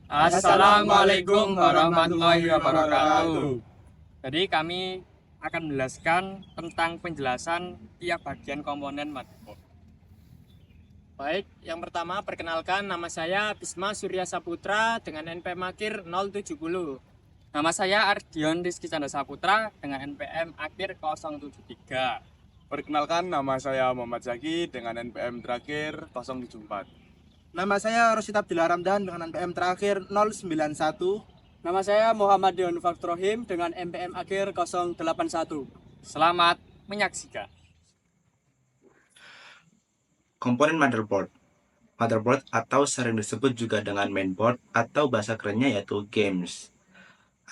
Assalamualaikum warahmatullahi wabarakatuh. Jadi kami akan menjelaskan tentang penjelasan tiap bagian komponen motherboard. Baik, yang pertama perkenalkan nama saya Bisma Surya Saputra dengan NPM akhir 070. Nama saya Ardion Rizky Chandra Saputra dengan NPM akhir 073. Perkenalkan, nama saya Muhammad Zaki dengan NPM terakhir 074. Nama saya Rosid Abdillah Ramdan dengan NPM terakhir 091. Nama saya Muhammad Dion Faktrohim dengan NPM akhir 081. Selamat menyaksikan. Komponen motherboard. Motherboard atau sering disebut juga dengan mainboard atau bahasa kerennya yaitu games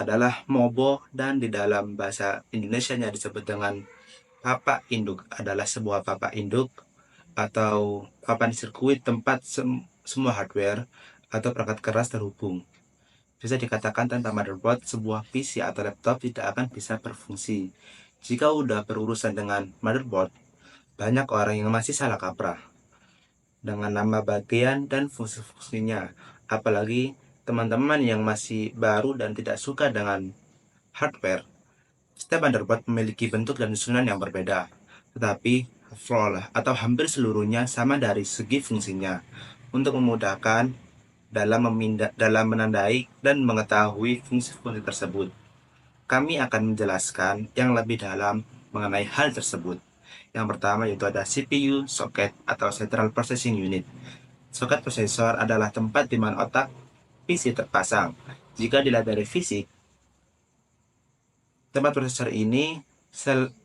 adalah mobo, dan di dalam bahasa Indonesianya disebut dengan papak induk. Adalah sebuah papak induk atau papan sirkuit tempat semua hardware atau perangkat keras terhubung. Bisa dikatakan tanpa motherboard, sebuah PC atau laptop tidak akan bisa berfungsi. Jika udah berurusan dengan motherboard, banyak orang yang masih salah kaprah dengan nama bagian dan fungsi-fungsinya. Apalagi teman-teman yang masih baru dan tidak suka dengan hardware. Setiap motherboard memiliki bentuk dan susunan yang berbeda, tetapi flawless atau hampir seluruhnya sama dari segi fungsinya. Untuk memudahkan dalam menandai dan mengetahui fungsi-fungsi tersebut, kami akan menjelaskan yang lebih dalam mengenai hal tersebut. Yang pertama yaitu ada CPU, socket atau Central Processing Unit. Soket prosesor adalah tempat di mana otak PC terpasang. Jika dilihat dari fisik, tempat prosesor ini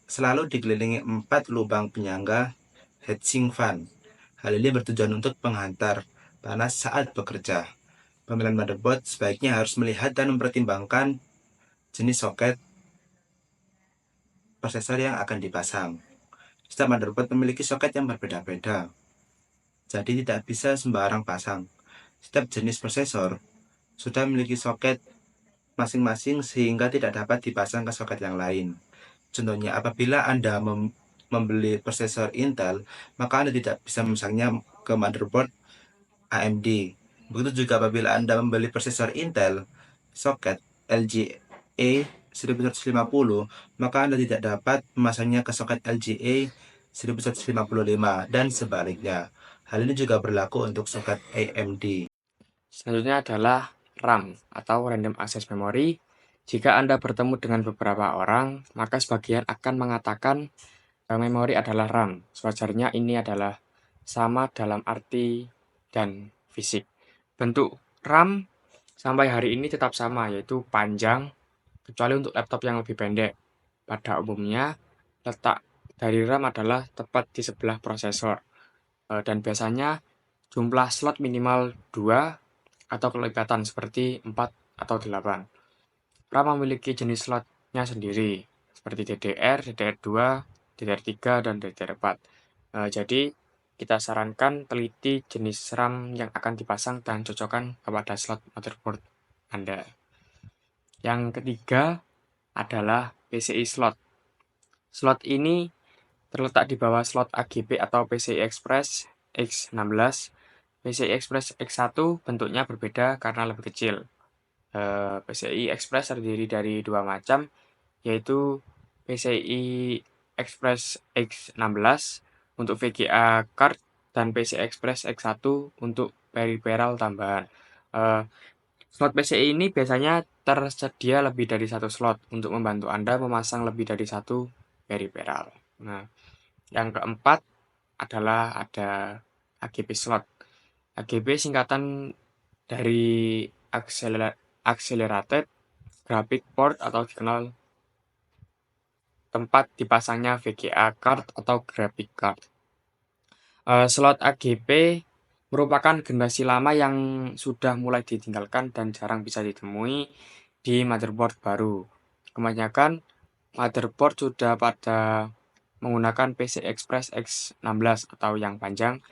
selalu dikelilingi 4 lubang penyangga heatsink fan. Hal ini bertujuan untuk menghantar panas saat bekerja. Pemilihan motherboard sebaiknya harus melihat dan mempertimbangkan jenis soket prosesor yang akan dipasang. Setiap motherboard memiliki soket yang berbeda-beda, jadi tidak bisa sembarang pasang. Setiap jenis prosesor sudah memiliki soket masing-masing sehingga tidak dapat dipasang ke soket yang lain. Contohnya, apabila Anda membeli prosesor Intel, maka Anda tidak bisa memasangnya ke motherboard AMD. Begitu juga apabila Anda membeli prosesor Intel soket LGA 1150, maka Anda tidak dapat memasangnya ke soket LGA 1155 dan sebaliknya. Hal ini juga berlaku untuk soket AMD. Selanjutnya adalah RAM atau Random Access Memory. Jika Anda bertemu dengan beberapa orang, maka sebagian akan mengatakan memori adalah RAM. Sewajarnya ini adalah sama dalam arti dan fisik. Bentuk RAM sampai hari ini tetap sama, yaitu panjang, kecuali untuk laptop yang lebih pendek. Pada umumnya, letak dari RAM adalah tepat di sebelah prosesor. Dan biasanya jumlah slot minimal 2 atau kelipatan seperti 4 atau 8. RAM memiliki jenis slotnya sendiri, seperti DDR, DDR2, DDR3, dan DDR4. Jadi, kita sarankan teliti jenis RAM yang akan dipasang dan cocokkan kepada slot motherboard Anda. Yang ketiga adalah PCI slot. Slot ini terletak di bawah slot AGB atau PCI Express X16. PCI Express X1 bentuknya berbeda karena lebih kecil. PCI Express terdiri dari dua macam, yaitu PCI Express X16 untuk VGA card dan PCI Express X1 untuk peripheral tambahan. Slot PCI ini biasanya tersedia lebih dari satu slot untuk membantu Anda memasang lebih dari satu peripheral. Nah, yang keempat adalah ada AGB slot. AGB singkatan dari Accelerated Graphic Port atau dikenal tempat dipasangnya VGA card atau graphic card. Slot AGB merupakan generasi lama yang sudah mulai ditinggalkan dan jarang bisa ditemui di motherboard baru. Kebanyakan motherboard sudah pada menggunakan PCI Express X16 atau yang panjang.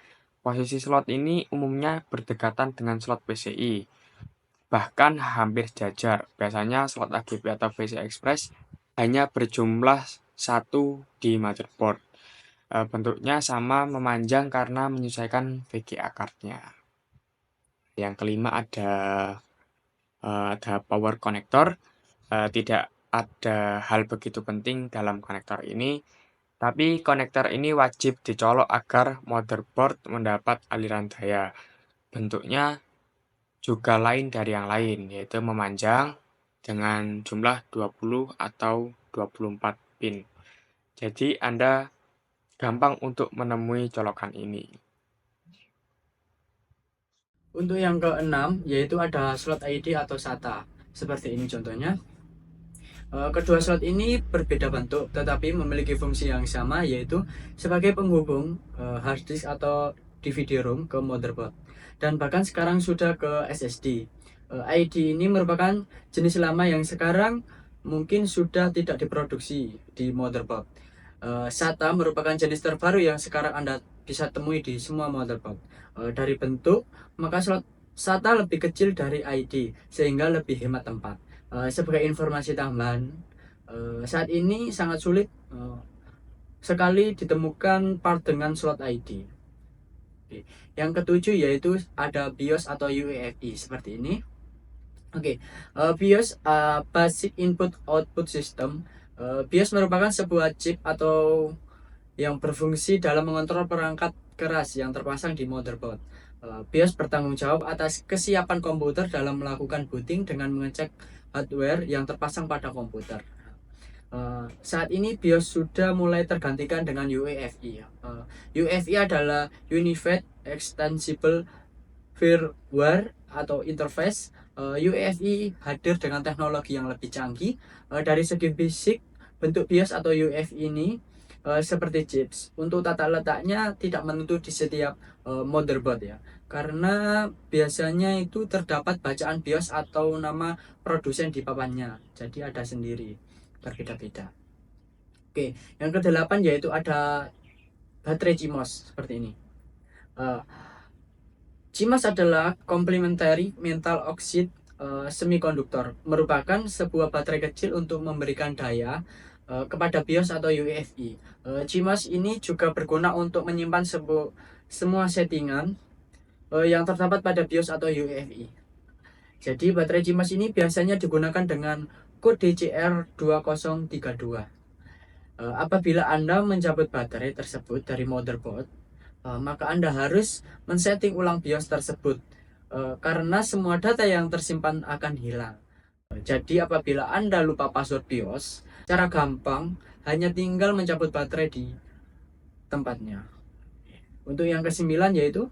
Posisi slot ini umumnya berdekatan dengan slot PCI, bahkan hampir sejajar. Biasanya slot AGB atau PCI Express hanya berjumlah satu di motherboard. Bentuknya sama, memanjang karena menyesuaikan VGA card-nya. Yang kelima ada ada power connector. Tidak ada hal begitu penting dalam konektor ini, tapi konektor ini wajib dicolok agar motherboard mendapat aliran daya. Bentuknya juga lain dari yang lain, yaitu memanjang dengan jumlah 20 atau 24 pin. Jadi Anda gampang untuk menemui colokan ini. Untuk yang keenam, yaitu ada slot ID atau SATA. Seperti ini contohnya. Kedua slot ini berbeda bentuk, tetapi memiliki fungsi yang sama, yaitu sebagai penghubung hard disk atau DVD-ROM ke motherboard. Dan bahkan sekarang sudah ke SSD. ID ini merupakan jenis lama yang sekarang mungkin sudah tidak diproduksi di motherboard. SATA merupakan jenis terbaru yang sekarang Anda bisa temui di semua motherboard. Dari bentuk, maka slot SATA lebih kecil dari ID, sehingga lebih hemat tempat. Sebagai informasi tambahan, saat ini sangat sulit sekali ditemukan part dengan slot ID. Oke. Yang ketujuh yaitu ada BIOS atau UEFI seperti ini. Oke, BIOS Basic Input Output System. BIOS merupakan sebuah chip atau yang berfungsi dalam mengontrol perangkat keras yang terpasang di motherboard. BIOS bertanggung jawab atas kesiapan komputer dalam melakukan booting dengan mengecek hardware yang terpasang pada komputer. Saat ini BIOS sudah mulai tergantikan dengan UEFI. UEFI adalah Unified Extensible Firmware atau Interface. UEFI hadir dengan teknologi yang lebih canggih. Dari segi fisik, bentuk BIOS atau UEFI ini seperti chips. Untuk tata letaknya tidak menentu di setiap motherboard ya, karena biasanya itu terdapat bacaan BIOS atau nama produsen di papannya, jadi ada sendiri, berbeda-beda. Oke, yang kedelapan yaitu ada baterai CMOS seperti ini. CMOS adalah Complementary Metal Oxide Semiconductor, merupakan sebuah baterai kecil untuk memberikan daya kepada BIOS atau UEFI. CMOS ini juga berguna untuk menyimpan semua settingan yang terdapat pada BIOS atau UEFI. Jadi baterai CMOS ini biasanya digunakan dengan kode CR2032. Apabila Anda mencabut baterai tersebut dari motherboard, maka Anda harus men-setting ulang BIOS tersebut karena semua data yang tersimpan akan hilang. Jadi apabila Anda lupa password BIOS, cara gampang hanya tinggal mencabut baterai di tempatnya. Untuk yang kesembilan yaitu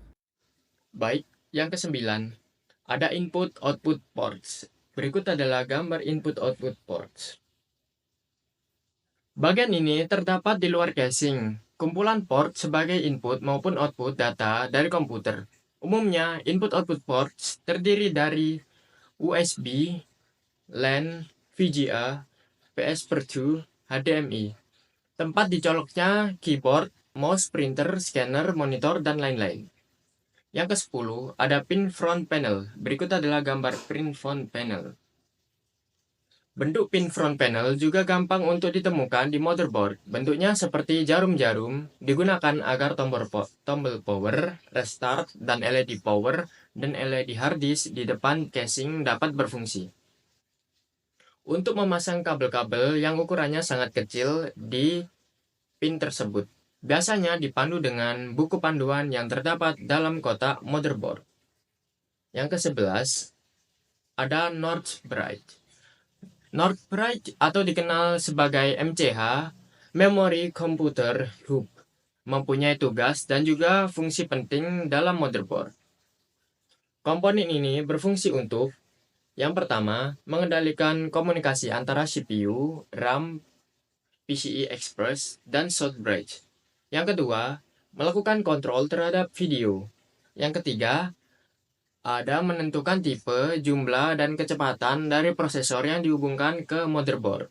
Baik, yang kesembilan, ada input-output ports. Berikut adalah gambar input-output ports. Bagian ini terdapat di luar casing, kumpulan port sebagai input maupun output data dari komputer. Umumnya, input-output ports terdiri dari USB, LAN, VGA, PS2, HDMI. Tempat dicoloknya keyboard, mouse, printer, scanner, monitor, dan lain-lain. Yang ke-10, ada pin front panel. Berikut adalah gambar pin front panel. Bentuk pin front panel juga gampang untuk ditemukan di motherboard. Bentuknya seperti jarum-jarum, digunakan agar tombol power, restart, dan LED power dan LED hard disk di depan casing dapat berfungsi. Untuk memasang kabel-kabel yang ukurannya sangat kecil di pin tersebut, biasanya dipandu dengan buku panduan yang terdapat dalam kotak motherboard. Yang ke-11, ada North Bright. North Bright atau dikenal sebagai MCH, Memory Computer Hub, mempunyai tugas dan juga fungsi penting dalam motherboard. Komponen ini berfungsi untuk yang pertama, mengendalikan komunikasi antara CPU, RAM, PCI Express, dan South Bridge. Yang kedua, melakukan kontrol terhadap video. Yang ketiga, ada menentukan tipe, jumlah, dan kecepatan dari prosesor yang dihubungkan ke motherboard.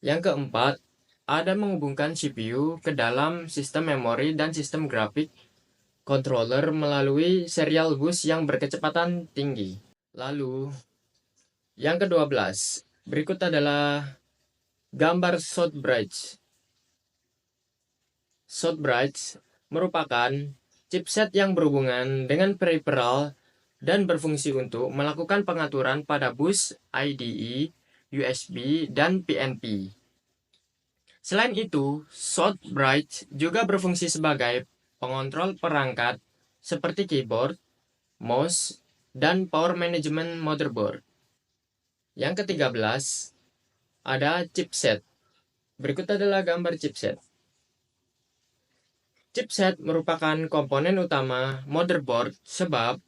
Yang keempat, ada menghubungkan CPU ke dalam sistem memori dan sistem grafik controller melalui serial bus yang berkecepatan tinggi. Lalu, yang ke-12, berikut adalah gambar South Bridge. South Bridge merupakan chipset yang berhubungan dengan peripheral dan berfungsi untuk melakukan pengaturan pada bus IDE, USB, dan PNP. Selain itu, short bridge juga berfungsi sebagai pengontrol perangkat seperti keyboard, mouse, dan power management motherboard. Yang ke-13, ada chipset. Berikut adalah gambar chipset. Chipset merupakan komponen utama motherboard sebab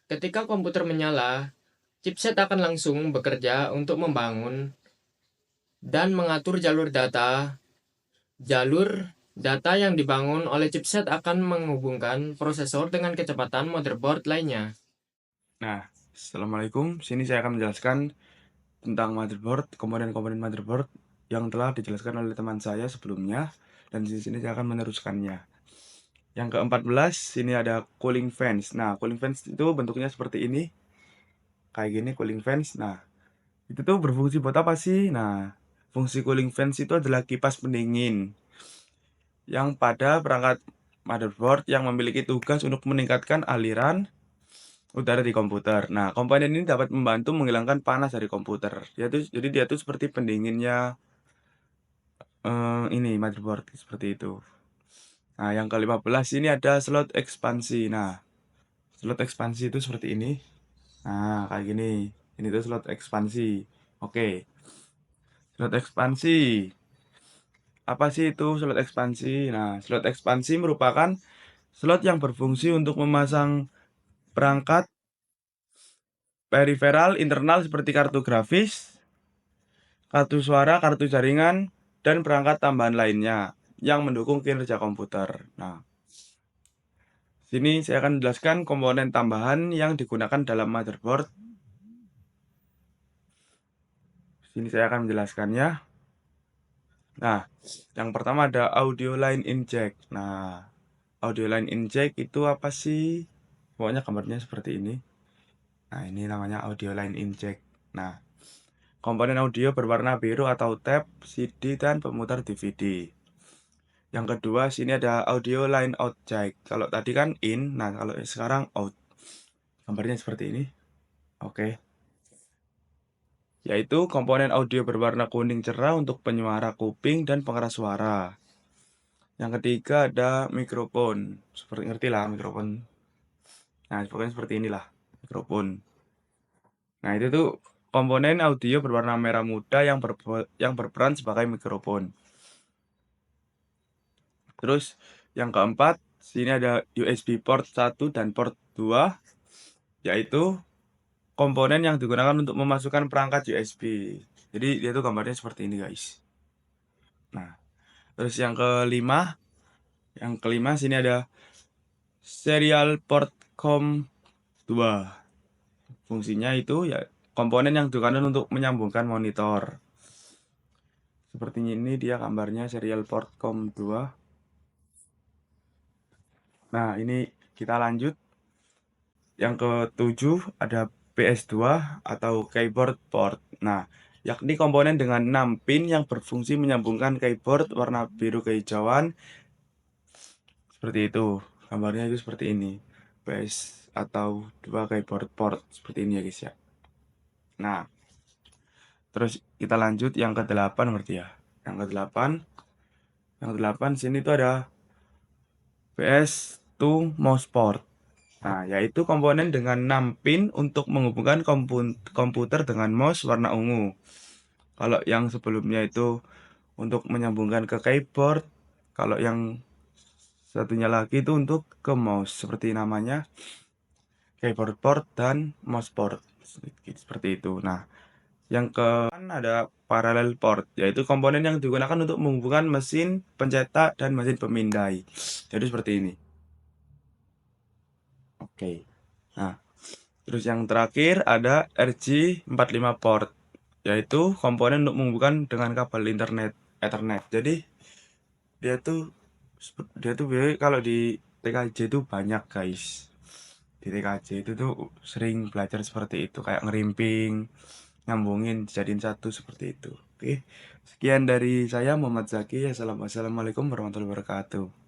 ketika komputer menyala, chipset akan langsung bekerja untuk membangun dan mengatur jalur data. Jalur data yang dibangun oleh chipset akan menghubungkan prosesor dengan kecepatan motherboard lainnya. Nah, Assalamualaikum. Sini saya akan menjelaskan tentang motherboard, komponen-komponen motherboard yang telah dijelaskan oleh teman saya sebelumnya, dan di sini saya akan meneruskannya. Yang ke-14, sini ada cooling fans. Nah, cooling fans itu bentuknya seperti ini. Kayak gini cooling fans. Nah, itu tuh berfungsi buat apa sih? Nah, fungsi cooling fans itu adalah kipas pendingin yang pada perangkat motherboard yang memiliki tugas untuk meningkatkan aliran udara di komputer. Nah, komponen ini dapat membantu menghilangkan panas dari komputer. Jadi dia tuh seperti pendinginnya ini motherboard seperti itu. Nah, yang ke-15 ini ada slot ekspansi. Nah, slot ekspansi itu seperti ini. Nah, kayak gini. Ini tuh slot ekspansi. Oke. Slot ekspansi. Apa sih itu slot ekspansi? Nah, slot ekspansi merupakan slot yang berfungsi untuk memasang perangkat periferal internal seperti kartu grafis, kartu suara, kartu jaringan, dan perangkat tambahan lainnya yang mendukung kinerja komputer. Nah, sini saya akan menjelaskan komponen tambahan yang digunakan dalam motherboard. Sini saya akan menjelaskannya. Nah, yang pertama ada audio line in jack. Nah, audio line in jack itu apa sih? Pokoknya gambarnya seperti ini. Nah, ini namanya audio line in jack. Nah, komponen audio berwarna biru atau tab, CD, dan pemutar DVD. Yang kedua, sini ada audio line out jack. Kalau tadi kan in, nah kalau sekarang out. Gambarnya seperti ini. Oke. Yaitu komponen audio berwarna kuning cerah untuk penyuara kuping dan pengeras suara. Yang ketiga ada mikrofon. Seperti ngerti lah mikrofon. Nah, pokoknya seperti inilah mikrofon. Nah, itu tuh komponen audio berwarna merah muda yang berperan sebagai mikrofon. Terus yang keempat, sini ada USB port 1 dan port 2, yaitu komponen yang digunakan untuk memasukkan perangkat USB. Jadi dia tuh gambarnya seperti ini, guys. Nah, terus yang kelima sini ada serial port COM 2. Fungsinya itu ya komponen yang digunakan untuk menyambungkan monitor. Seperti ini dia gambarnya serial port COM 2. Nah, ini kita lanjut. Yang ke-7 ada PS2 atau keyboard port. Nah, yakni komponen dengan 6 pin yang berfungsi menyambungkan keyboard warna biru kehijauan. Seperti itu. Gambarnya itu seperti ini. PS atau 2 keyboard port seperti ini ya, guys ya. Nah, terus kita lanjut yang ke-8 berarti ya. Yang ke-8 sini tuh ada PS2 mouse port. Nah, yaitu komponen dengan 6 pin untuk menghubungkan komputer dengan mouse warna ungu. Kalau yang sebelumnya itu untuk menyambungkan ke keyboard, kalau yang satunya lagi itu untuk ke mouse, seperti namanya keyboard port dan mouse port. Seperti itu. Nah, yang ke-8 ada parallel port, yaitu komponen yang digunakan untuk menghubungkan mesin pencetak dan mesin pemindai. Jadi seperti ini. Oke. Nah, terus yang terakhir ada RJ45 port, yaitu komponen untuk menghubungkan dengan kabel internet Ethernet. Jadi dia tuh biasanya kalau di TKJ itu banyak, guys. Di TKJ itu tuh sering belajar seperti itu, kayak ngerimping, nyambungin jadiin satu seperti itu. Oke. Sekian dari saya Muhammad Zaki. Assalamualaikum warahmatullahi wabarakatuh.